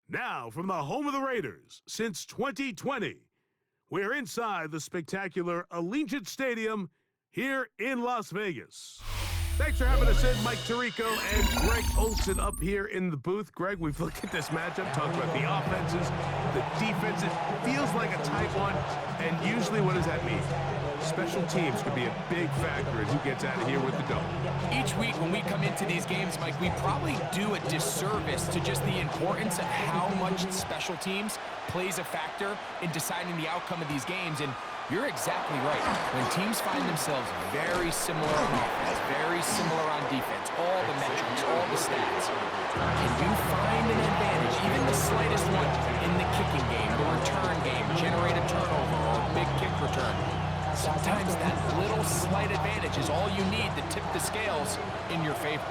Now, from the home of the Raiders since 2020, we're inside the spectacular Allegiant Stadium here in Las Vegas. Thanks for having us in, Mike Tirico and Greg Olsen up here in the booth. Greg, we've looked at this matchup, talked about the offenses, the defenses. Feels like a tight one, and usually what does that mean? Special teams could be a big factor in who gets out of here with the dog. Each week when we come into these games, Mike, we probably do a disservice to just the importance of how much special teams plays a factor in deciding the outcome of these games. And you're exactly right. When teams find themselves very similar on offense, very similar on defense, all the metrics, all the stats, can you find an advantage, even the slightest one, in the kicking game, the return game, generate a turnover or a big kick return? Sometimes that little slight advantage is all you need to tip the scales in your favor.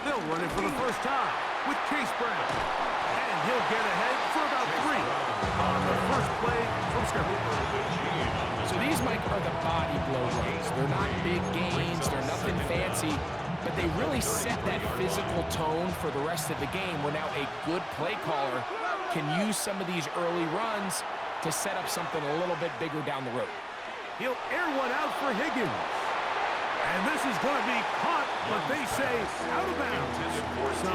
They'll run it for the first time with Chase Brown. And he'll get ahead for about 3 on the first play from scrimmage. So these, Mike, are the body blow runs. They're not big gains, they're nothing fancy, but they really set that physical tone for the rest of the game where now a good play caller can use some of these early runs to set up something a little bit bigger down the road. He'll air one out for Higgins. And this is going to be caught, but they say out of bounds. So,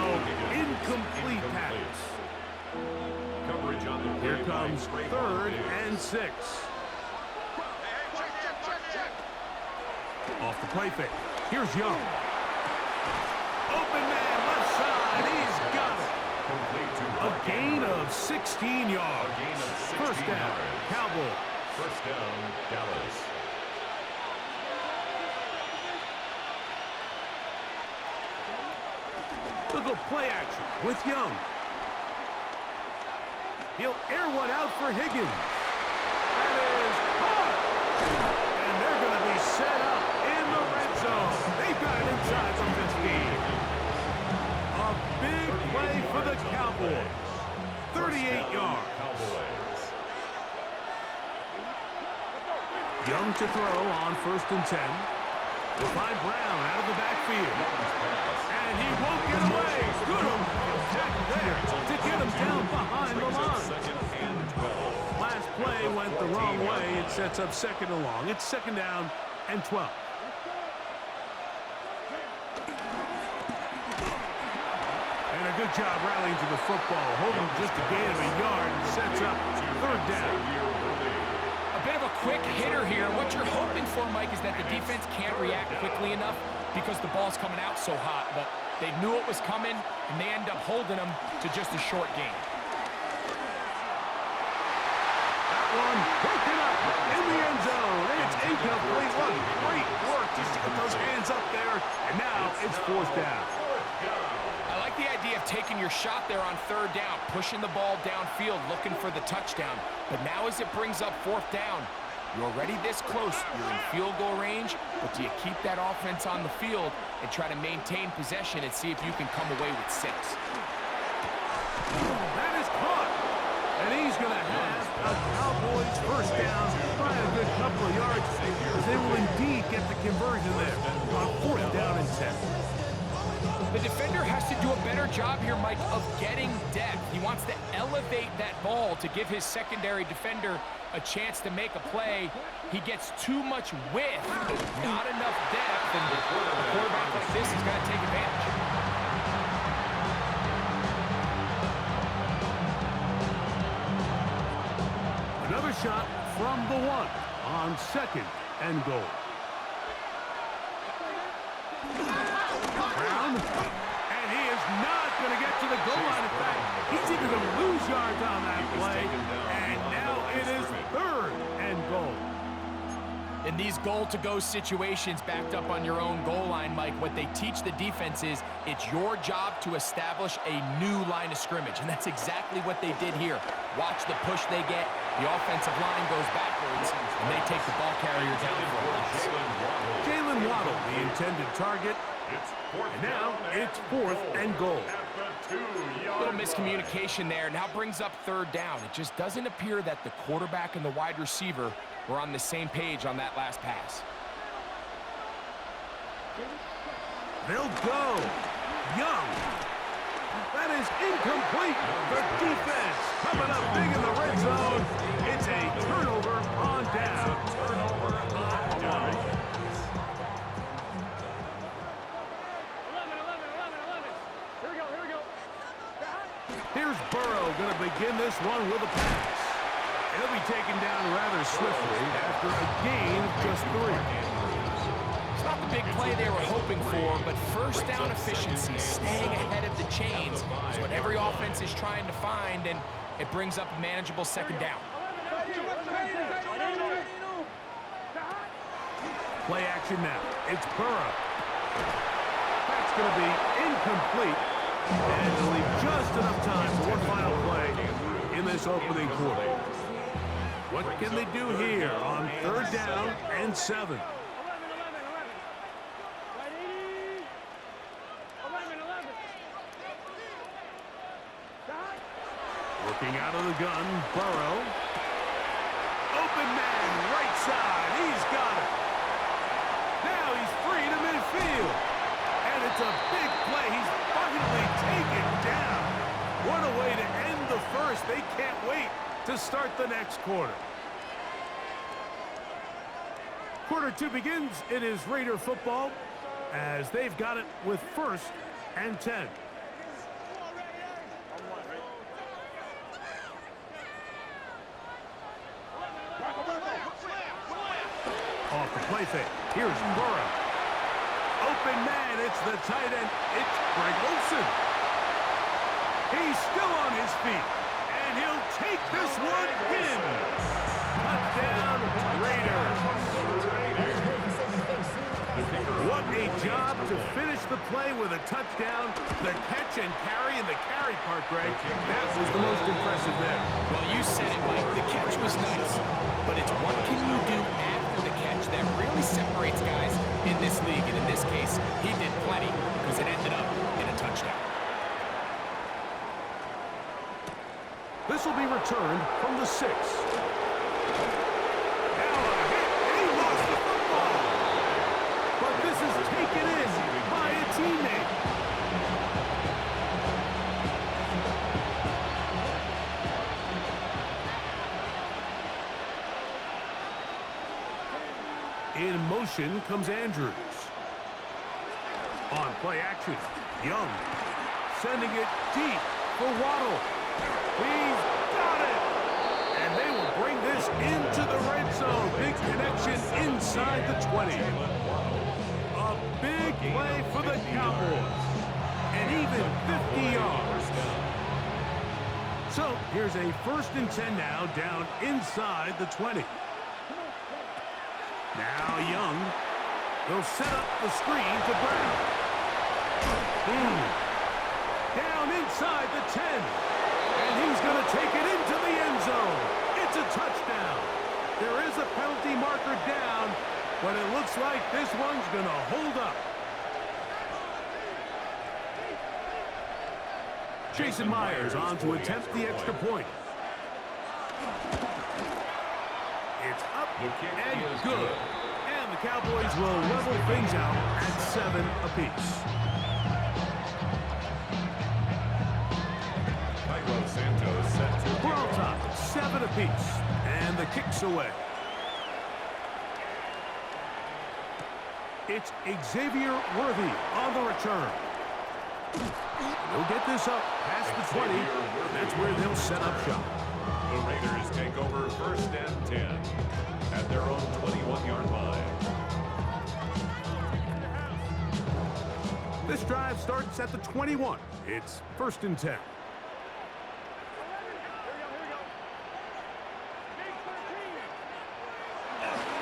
incomplete pass. Here comes 3rd and 6. Off the play fake. Here's Young. Open man, left side. He's got it. A gain of 16 yards. First down, Cowboys. First down, Dallas. Look at play action with Young. He'll air one out for Higgins. That is caught. And they're going to be set up in the red zone. They've got it inside the 15. A big play for the Cowboys. 38 yards. Young to throw on 1st and 10. We'll find Brown out of the backfield. And he won't get away. Good tackle there to get him down behind the line. Last play went the wrong way. It sets up 2nd and long. It's 2nd down and 12. And a good job rallying to the football. Holding just a gain of a yard and sets up 3rd down. A bit of a quick hitter here. What you're hoping for, Mike, is that the defense can't react quickly enough because the ball's coming out so hot. But they knew it was coming, and they end up holding them to just a short gain. That one broken up in the end zone. It's incomplete. What great work just to get those hands up there. And now it's 4th down. I like the idea of taking your shot there on 3rd down, pushing the ball downfield, looking for the touchdown. But now as it brings up 4th down, you're already this close. You're in field goal range, but do you keep that offense on the field and try to maintain possession and see if you can come away with 6? That is caught. And he's going to have a Cowboys first down by a good couple of yards. They will indeed get the conversion there on 4th down and 10. The defender has to do a better job here, Mike, of getting depth. He wants to elevate that ball to give his secondary defender a chance to make a play. He gets too much width, not enough depth, and a quarterback like this is going to take advantage. Another shot from the 1 on 2nd and goal. Brown, and he is not going to get to the goal line. In fact, he's even going to lose yards on that play. And now it is 3rd and goal. In these goal-to-go situations backed up on your own goal line, Mike, what they teach the defense is it's your job to establish a new line of scrimmage, and that's exactly what they did here. Watch the push they get. The offensive line goes backwards, and they take the ball carrier down for a loss. Jalen Waddle, the intended target. And now it's 4th and goal. A little miscommunication there. Now brings up 3rd down. It just doesn't appear that the quarterback and the wide receiver were on the same page on that last pass. They'll go. Young. That is incomplete. The defense coming up big in the red zone. It's a turnover on down. Here's Burrow going to begin this one with a pass. He'll be taken down rather swiftly after a gain of just 3. It's not the big play they were hoping for, but first down efficiency, staying ahead of the chains, is what every offense is trying to find, and it brings up a manageable second down. Play action now. It's Burrow. That's going to be incomplete, and to leave just enough time for one final play in this opening quarter. What can they do here on 3rd down and 7? Looking out of the gun, Burrow. Open man, right side. He's got it. Now he's free to midfield. And it's a big play. He's finally taken down. What a way to end the first. They can't wait to start the next quarter. Quarter 2 begins. It is Raider football as they've got it with 1st and 10. Off the play fake. Here's Burrow. Open man. It's the tight end. It's Greg Olsen. He's still on his feet. And he'll take this one in. Touchdown, Raiders. What a job to finish the play with a touchdown. The catch and carry, and the carry part, Greg, that was the most impressive there. Well, you said it, Mike. The catch was nice, but it's what can you do after the catch that really separates guys in this league. And in this case, he did plenty because it ended up in a touchdown. This will be returned from the 6. Now a hit, and he lost the football. But this is taken in by a teammate. In motion comes Andrews. On play action, Young sending it deep for Waddle. He's got it! And they will bring this into the red zone. Big connection inside the 20. A big play for the Cowboys. And even 50 yards. So here's a 1st and 10 now down inside the 20. Now Young. He'll set up the screen to Brown. Down inside the 10. And he's going to take it into the end zone. It's a touchdown. There is a penalty marker down, but it looks like this one's going to hold up. Jason Myers on to attempt the extra point. It's up and good. And the Cowboys will level things out at 7 apiece. We're all tied, 7 apiece. And the kick's away. It's Xavier Worthy on the return. They'll get this up past the 20. That's where they'll set up shop. The Raiders take over 1st and 10 at their own 21-yard line. This drive starts at the 21. It's 1st and 10.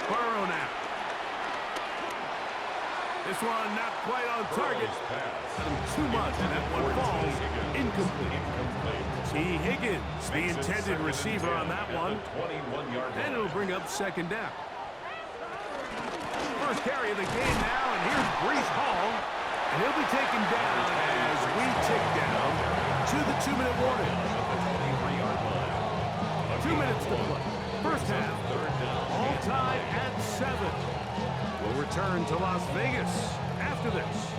Burrow now. This one not quite on target. Too much, and that one falls incomplete. T. Higgins, the intended receiver on that one. And it'll bring up 2nd down. First carry of the game now, and here's Breece Hall. And he'll be taken down as we tick down to the 2-minute warning. 2 minutes to play. First half, all tied at 7. We'll return to Las Vegas after this.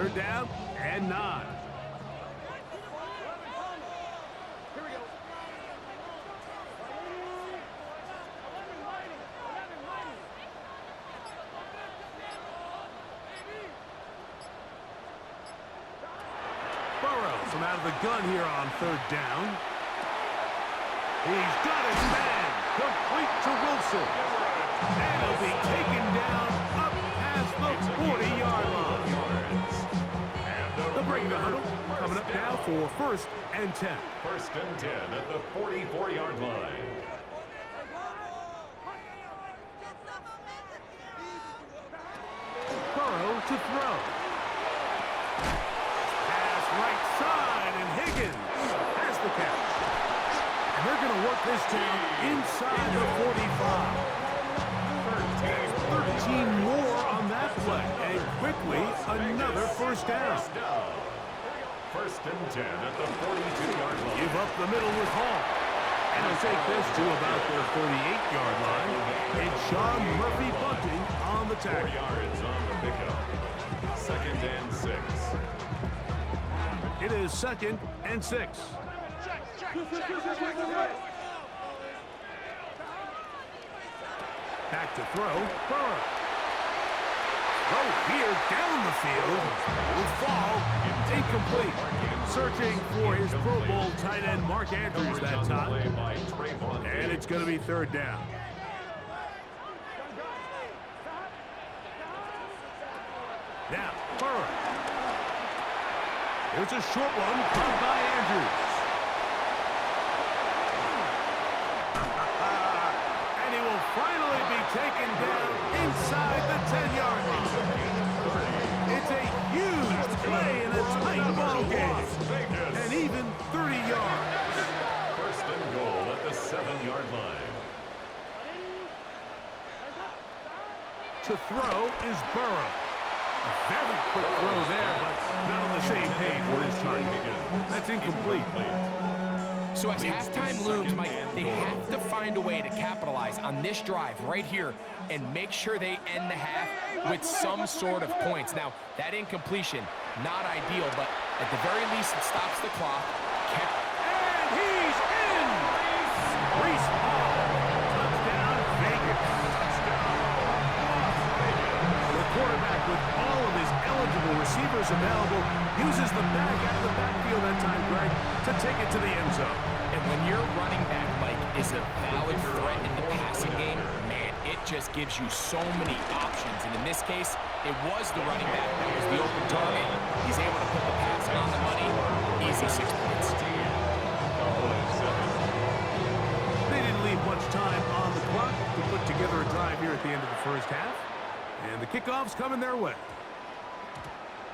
Third down and 9. Burrows from out of the gun here on third down. He's got his man complete to Wilson. And he'll be taken down up past the 40-yard line. They'll bring the huddle. Coming up now for first and 10. First and 10 at the 44-yard line. Burrow to throw. Pass right side, and Higgins has the catch. And they're going to work this down inside the 45. 13 more on that play, and quickly another first down. First and 10 at the 42-yard line. Give up the middle with Hall. And he'll take this to about the 38-yard line. It's Sean Murphy bunting on the 4 tackle. yards on the pickup. Second and 6. It is second and 6. Back to throw. Burrow. Throw here down the field. Will fall. Incomplete. Searching for his Pro Bowl tight end Mark Andrews that time. And it's going to be third down. Now, Burrow. Here's a short one caught by Andrews. And he will finally be taken down inside the 10-yard line. It's a huge play in a tight ball game. And even 30 yards. First and goal at the 7-yard line. To throw is Burrow. A very quick throw there, but not on the same page with his target. That's incomplete. So as halftime looms, Mike, they have to find a way to capitalize on this drive right here and make sure they end the half with some sort of points. Now, that incompletion, not ideal, but at the very least, it stops the clock. And he's in! Breece Hall. Touchdown, Vegas. The quarterback, with all of his eligible receivers available, uses the bag out of the backfield that time, Greg, to take it to the end zone. And when your running back, Mike, is a valid threat in the passing game, man, it just gives you so many options. And in this case, it was the running back that was the open target. He's able to put the pass on the money. Easy 6 points. They didn't leave much time on the clock to put together a drive here at the end of the first half. And the kickoff's coming their way.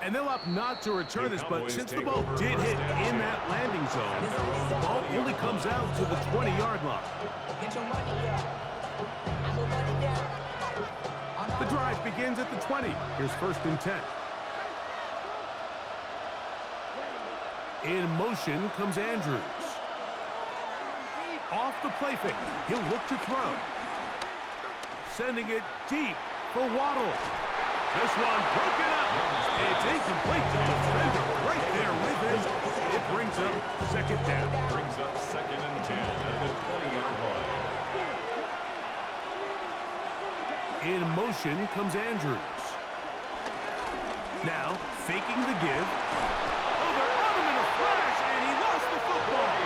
And they'll opt not to return this, but since the ball did hit in that landing zone, the ball only comes out to the 20-yard line. The drive begins at the 20. Here's first and 10. In motion comes Andrews. Off the play fake. He'll look to throw. Sending it deep for Waddle. This one broken up. It's incomplete to the defender right there with him. It brings up second down. Brings up second and 10 at the 20-yard line. In motion comes Andrews. Now, faking the give. Oh, they're on him in a flash, and he lost the football.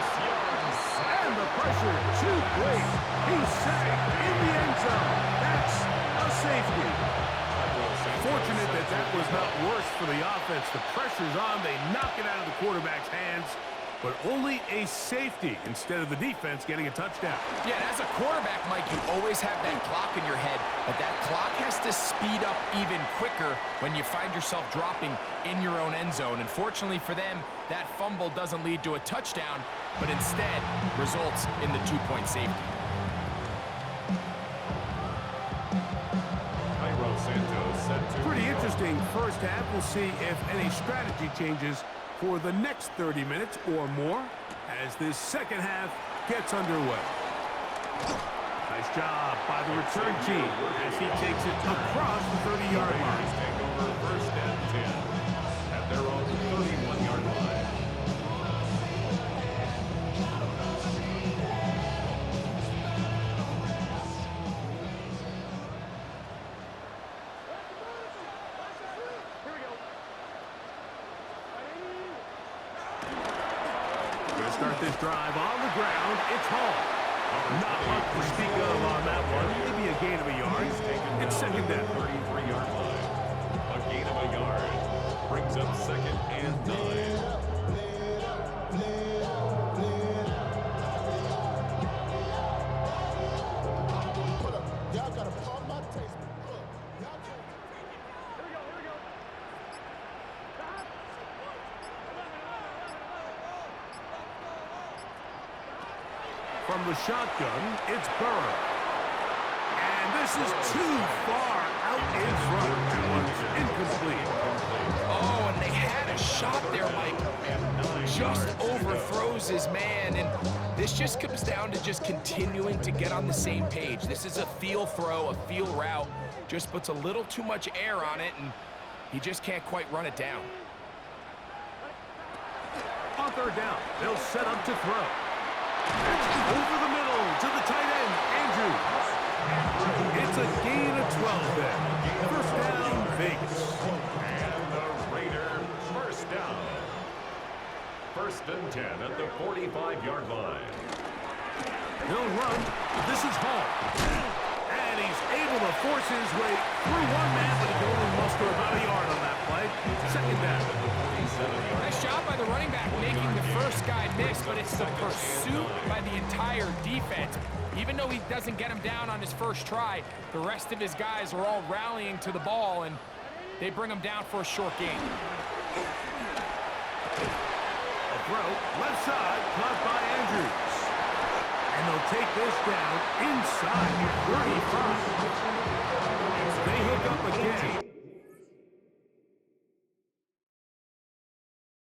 And the pressure too great. He's sacked in the end zone. That's a safety. Fortunate that that was not worse for the offense. The pressure's on. They knock it out of the quarterback's hands, but only a safety instead of the defense getting a touchdown. Yeah, and as a quarterback, Mike, you always have that clock in your head, but that clock has to speed up even quicker when you find yourself dropping in your own end zone. And fortunately for them, that fumble doesn't lead to a touchdown, but instead results in the 2-point safety. Pretty interesting first half. We'll see if any strategy changes for the next 30 minutes or more as this second half gets underway. Nice job by the return team as he takes it across the 30-yard line. Take over first and 10 at drive on the ground. It's home. Not much to speak of on that one. Maybe a gain of a yard. It's second down. 33-yard line. A gain of a yard. Brings up second and 9. From the shotgun, it's Burrow. And this is too far out in front. That one's incomplete. Oh, and they had a shot there, Mike. Just overthrows his man, and this just comes down to just continuing to get on the same page. This is a feel throw, a feel route. Just puts a little too much air on it, and he just can't quite run it down. On third down, they'll set up to throw. It's over the middle to the tight end, Andrews. It's a gain of 12 there. First down, Vegas. And the Raiders first down. First and 10 at the 45-yard line. He'll run. This is Hall. And he's able to force his way through one man, but he can only muster about a yard on that play. Second down. Nice job by the running back making the first guy miss, but it's the pursuit by the entire defense. Even though he doesn't get him down on his first try, the rest of his guys are all rallying to the ball, and they bring him down for a short gain. A throw, left side, caught by Andrews. And they'll take this down inside the 35. They hook up again.